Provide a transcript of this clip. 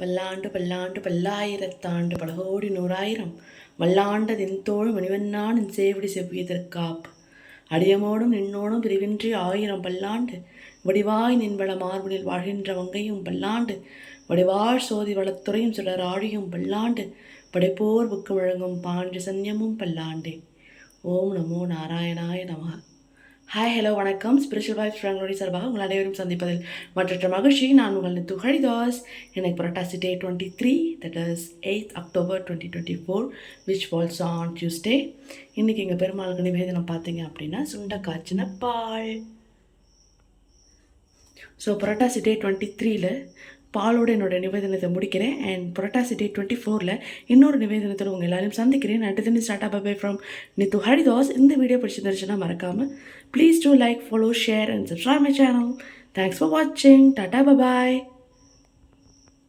பல்லாண்டு பல்லாண்டு பல்லாயிரத்தாண்டு பலகோடி நூறாயிரம் வல்லாண்ட தின்தோள் மணிவண்ணான் என் சேவடி செவ்வியதற்காப் அடியமோடும் நின்னோடும் பிரிவின்றி ஆயிரம் பல்லாண்டு வடிவாய் நின்பள மார்பனில் வாழ்கின்ற வங்கையும் பல்லாண்டு வடிவாழ் சோதி வளத்துறையும் சிலர் ஆழியும் பல்லாண்டு படைப்போர் புக்கு வழங்கும் பாண்டி சன்யமும் பல்லாண்டே. ஓம் நமோ நாராயணாய நமக. ஹாய், ஹலோ, வணக்கம். ஸ்பிரிச்சுவல் வைப்ஸ் ஃப்ரெங்களோட சார்பாக உங்கள் அனைவரும் சந்திப்பதில் மற்ற மகிழ்ச்சி. நான் உங்கள் நித்து ஹரிதாஸ். எனக்கு புரட்டாசி டே 23, that is 8th October 2024, which falls on Tuesday. இன்றைக்கி எங்கள் பெருமாளுக்கு நிவேதனம் பார்த்தீங்க அப்படின்னா சுண்ட காய்ச்சின பால். ஸோ புரட்டாசி டே 23ல் பாலோட என்னோட நிவேதனத்தை முடிக்கிறேன். அண்ட் புரட்டாசி டே 24ல் இன்னொரு நிவேதனத்தில் உங்கள் எல்லாரையும் சந்திக்கிறேன். At thin start up by from Nithu Haridas. இந்த வீடியோ பிடிச்சிருந்துச்சுன்னா மறக்காமல் please do like, follow, share and subscribe my channel. Thanks for வாட்சிங். டாடா, பாய்.